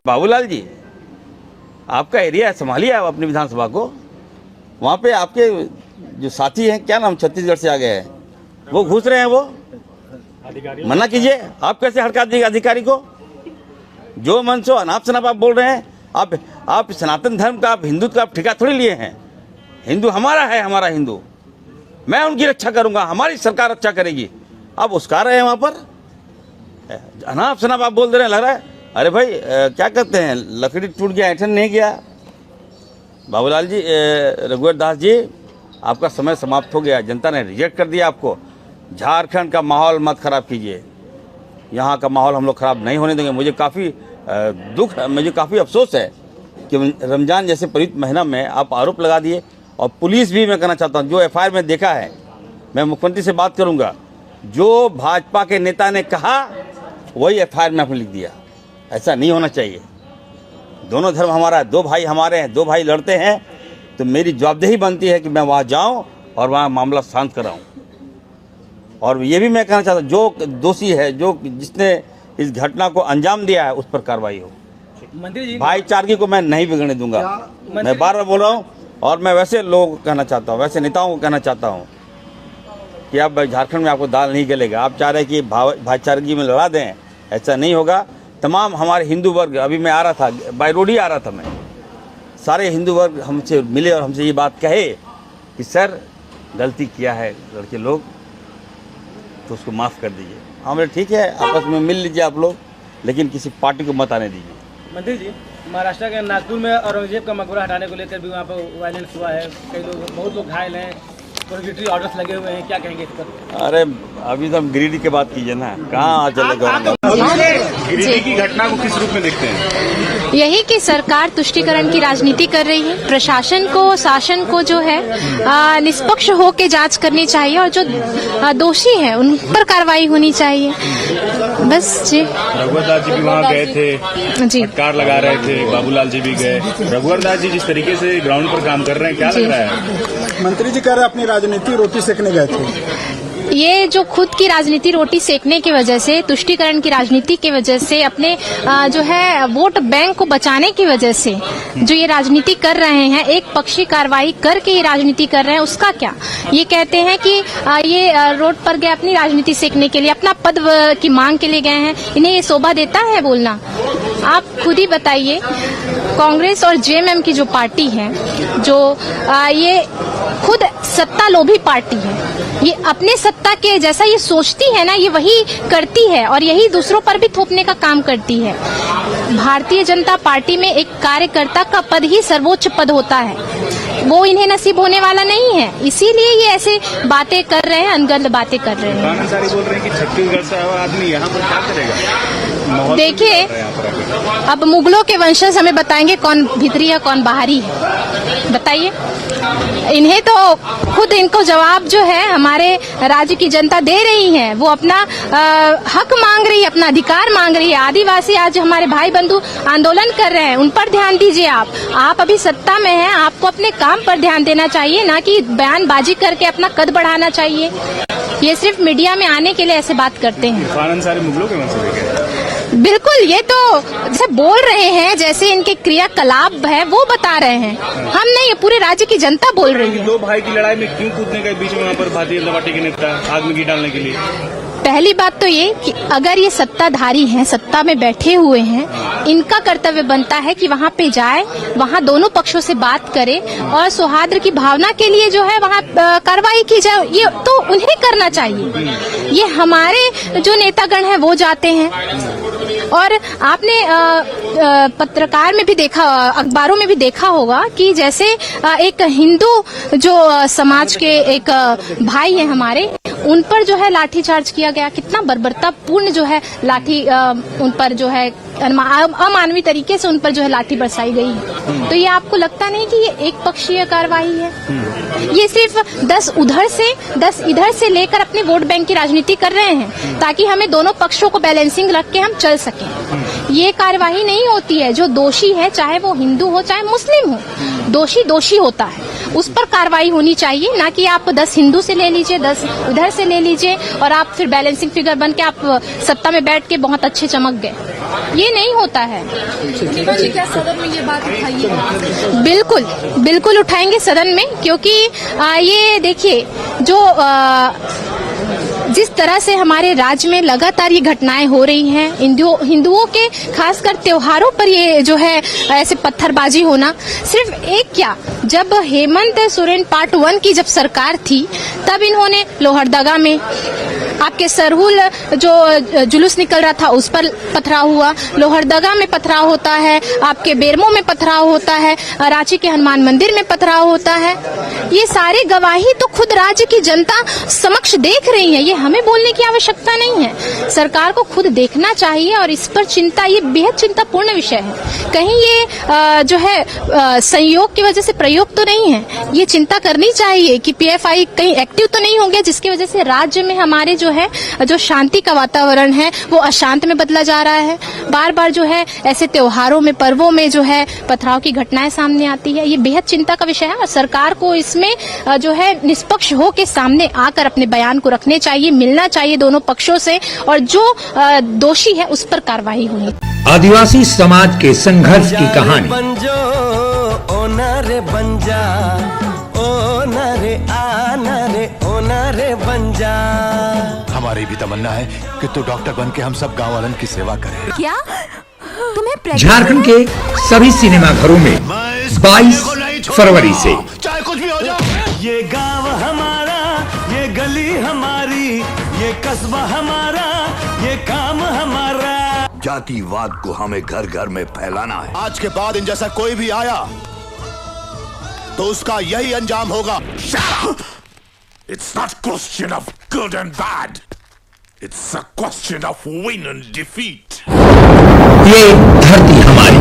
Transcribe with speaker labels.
Speaker 1: बाबूलाल जी, आपका एरिया संभालिए आप अपनी विधानसभा को। वहाँ पे आपके जो साथी हैं, क्या नाम, छत्तीसगढ़ से आ गए हैं, वो घुस रहे हैं, वो मना कीजिए। आप कैसे हड़का दीजिए अधिकारी को? जो मन सो अनाप शनाप आप बोल रहे हैं। आप सनातन धर्म का, आप हिंदुत्व का आप ठेका थोड़ी लिए हैं। हिंदू हमारा है, हमारा हिंदू, मैं उनकी रक्षा करूंगा, हमारी सरकार रक्षा करेगी। आप उसका रहे हैं वहाँ पर, अनाप शनाप आप बोल दे रहे हैं। लग रहा है अरे भाई क्या कहते हैं, लकड़ी टूट गया ऐठन नहीं गया। बाबूलाल जी, रघुवर दास जी, आपका समय समाप्त हो गया, जनता ने रिजेक्ट कर दिया आपको। झारखंड का माहौल मत खराब कीजिए, यहाँ का माहौल हम लोग खराब नहीं होने देंगे। मुझे काफ़ी दुख, मुझे काफ़ी अफसोस है कि रमजान जैसे पवित्र महीना में आप आरोप लगा दिए। और पुलिस भी, मैं कहना चाहता हूँ, जो एफआईआर में देखा है, मैं मुख्यमंत्री से बात करूँगा, जो भाजपा के नेता ने कहा वही एफआईआर में आपने लिख दिया। ऐसा नहीं होना चाहिए। दोनों धर्म हमारा है, दो भाई हमारे हैं, दो भाई लड़ते हैं, तो मेरी जवाबदेही बनती है कि मैं वहाँ जाऊँ और वहाँ मामला शांत कराऊँ। और ये भी मैं कहना चाहता हूँ, जो दोषी है, जिसने इस घटना को अंजाम दिया है, उस पर कार्रवाई हो।
Speaker 2: मंत्री जी,
Speaker 1: भाईचारगी को मैं नहीं बिगड़ने दूंगा। मैं बार बार बोल रहा हूँ, और मैं वैसे लोगों को कहना चाहता हूँ, वैसे नेताओं को कहना चाहता हूँ कि अब झारखंड में आपको दाल नहीं गलेगा। आप चाह रहे हैं कि भाईचारगी में लड़ा दें, ऐसा नहीं होगा। तमाम हमारे हिंदू वर्ग, अभी मैं आ रहा था, बाय रोड ही आ रहा था मैं, सारे हिंदू वर्ग हमसे मिले और हमसे ये बात कहे कि सर गलती किया है लड़के लोग, तो उसको माफ़ कर दीजिए। हाँ बोले ठीक है, आपस में मिल लीजिए आप लोग, लेकिन किसी पार्टी को मत आने दीजिए।
Speaker 2: मंत्री जी, महाराष्ट्र के नागपुर में औरंगजेब का मकबरा हटाने को लेकर भी वहाँ पर वायलेंस हुआ है, कई लोग, बहुत लोग घायल हैं, प्रोहिबिटरी ऑर्डर्स लगे हुए हैं, क्या कहेंगे इस पर?
Speaker 1: अरे अभी तो हम गिरिडीह की बात कीजिए ना, कहाँ चलेगा।
Speaker 3: गिरिडीह की घटना को किस रूप में देखते हैं?
Speaker 4: यही कि सरकार तुष्टीकरण की राजनीति कर रही है। प्रशासन को, शासन को जो है निष्पक्ष होकर जांच करनी चाहिए, और जो दोषी है उन पर कार्रवाई होनी चाहिए। बस जी।
Speaker 3: रघुवर दास जी भी वहाँ गए थे,
Speaker 4: जी,
Speaker 3: फटकार लगा रहे थे, बाबूलाल जी भी गए। रघुवर दास जी जिस तरीके से ग्राउंड पर काम कर रहे हैं, क्या लग रहा है?
Speaker 5: मंत्री जी कह रहे अपनी राजनीति रोटी सेकने गए थे।
Speaker 4: ये जो खुद की राजनीति रोटी सेकने की वजह से, तुष्टीकरण की राजनीति की वजह से, अपने जो है वोट बैंक को बचाने की वजह से जो ये राजनीति कर रहे हैं, एक पक्षी कार्रवाई करके ये राजनीति कर रहे हैं, उसका क्या? ये कहते हैं कि ये रोड पर गए अपनी राजनीति सेकने के लिए, अपना पद की मांग के लिए गए हैं। इन्हें ये शोभा देता है बोलना? आप खुद ही बताइए। कांग्रेस और जेएमएम की जो पार्टी है, जो ये खुद सत्ता लोभी पार्टी है, ये अपने सत्ता के जैसा ये सोचती है ना, ये वही करती है और यही दूसरों पर भी थोपने का काम करती है। भारतीय जनता पार्टी में एक कार्यकर्ता का पद ही सर्वोच्च पद होता है, वो इन्हें नसीब होने वाला नहीं है। इसीलिए ये ऐसे बातें कर रहे हैं, अनगढ़ बातें कर रहे हैं।
Speaker 3: सारी बोल रहे हैं कि छत्तीसगढ़ से आया आदमी यहाँ पर क्या करेगा?
Speaker 4: देखिए, अब मुगलों के वंशज हमें बताएंगे कौन भीतरी है कौन बाहरी है, बताइए। इन्हें तो खुद इनको जवाब जो है हमारे राज्य की जनता दे रही है। वो अपना हक मांग रही है, अपना अधिकार मांग रही है। आदिवासी आज हमारे भाई बंधु आंदोलन कर रहे हैं, उन पर ध्यान दीजिए। आप अभी सत्ता में हैं, आपको अपने काम पर ध्यान देना चाहिए, ना कि बयानबाजी करके अपना कद बढ़ाना चाहिए। ये सिर्फ मीडिया में आने के लिए ऐसे बात करते हैं।
Speaker 3: सारे मुगलों के वंशज
Speaker 4: बिल्कुल, ये तो जैसे बोल रहे हैं, जैसे इनके क्रियाकलाप है वो बता रहे हैं, हम नहीं, ये पूरे राज्य की जनता बोल रही है।
Speaker 3: दो भाई की लड़ाई में क्यों कूदने के बीच में वहाँ पर भारतीय जनता पार्टी के नेता आग में घी डालने के लिए?
Speaker 4: पहली बात तो ये कि अगर ये सत्ताधारी हैं, सत्ता में बैठे हुए हैं, इनका कर्तव्य बनता है कि वहाँ पे जाए, वहाँ दोनों पक्षों से बात करे और सौहार्द की भावना के लिए जो है वहाँ कार्रवाई की जाए। ये तो उन्हें करना चाहिए। ये हमारे जो नेतागण हैं वो जाते हैं। और आपने पत्रकार में भी देखा, अखबारों में भी देखा होगा कि जैसे एक हिंदू जो समाज के एक भाई हैं हमारे, उन पर जो है लाठीचार्ज किया गया। कितना बर्बरतापूर्ण जो है लाठी उन पर जो है अमानवीय तरीके से उन पर जो है लाठी बरसाई गई है। तो ये आपको लगता नहीं कि ये एक पक्षीय कार्रवाई है? ये सिर्फ 10 उधर से 10 इधर से लेकर अपने वोट बैंक की राजनीति कर रहे हैं, ताकि हमें दोनों पक्षों को बैलेंसिंग रख के हम चल सकें। ये कार्यवाही नहीं होती है। जो दोषी है, चाहे वो हिंदू हो चाहे मुस्लिम हो, दोषी दोषी होता है, उस पर कार्रवाई होनी चाहिए। ना कि आप 10 हिंदू से ले लीजिए, 10 उधर से ले लीजिए और आप फिर बैलेंसिंग फिगर बन के आप सत्ता में बैठ के बहुत अच्छे चमक गए। ये नहीं होता है।
Speaker 6: क्या सदन में ये बात उठाइए?
Speaker 4: बिल्कुल बिल्कुल उठाएंगे सदन में, क्योंकि ये देखिए जो जिस तरह से हमारे राज्य में लगातार ये घटनाएं हो रही हैं, हिंदुओं के खासकर त्योहारों पर ये जो है ऐसे पत्थरबाजी होना, सिर्फ एक क्या, जब हेमंत सोरेन पार्ट 1 की जब सरकार थी तब इन्होंने लोहरदगा में आपके सरहुल जो जुलूस निकल रहा था उस पर पथराव हुआ, लोहरदगा में पथराव होता है, आपके बेरमो में पथराव होता है, रांची के हनुमान मंदिर में पथराव होता है। ये सारी गवाही तो खुद राज्य की जनता समक्ष देख रही है, ये हमें बोलने की आवश्यकता नहीं है। सरकार को खुद देखना चाहिए और इस पर चिंता, ये बेहद चिंतापूर्ण विषय है। कहीं ये जो है संयोग की वजह से प्रयोग तो नहीं है, ये चिंता करनी चाहिए कि पीएफआई कहीं एक्टिव तो नहीं हो गया जिसकी वजह से राज्य में हमारे जो शांति का वातावरण है वो अशांत में बदला जा रहा है। बार बार जो है ऐसे त्योहारों में, पर्वों में जो है पथराव की घटनाएं सामने आती है, ये बेहद चिंता का विषय है और सरकार को इसमें जो है निष्पक्ष हो के सामने आकर अपने बयान को रखने चाहिए, मिलना चाहिए दोनों पक्षों से और जो दोषी है उस पर कार्रवाई होनी।
Speaker 7: आदिवासी समाज के संघर्ष की कहानी।
Speaker 8: हमारी भी तमन्ना है कि तू डॉक्टर बन के हम सब गाँव वालन की सेवा करे।
Speaker 6: क्या तुम्हें
Speaker 7: झारखंड के सभी सिनेमा घरों में 22 फरवरी से
Speaker 8: चाहे कुछ भी हो जाए,
Speaker 9: ये गांव हमारा, ये गली हमारी, ये कस्बा हमारा, ये काम हमारा।
Speaker 8: जातिवाद को हमें घर घर में फैलाना है। आज के बाद इन जैसा कोई भी आया तो उसका यही अंजाम होगा।
Speaker 10: It's not a question of good and bad. It's a question of win and defeat.
Speaker 7: ये धरती हमारी।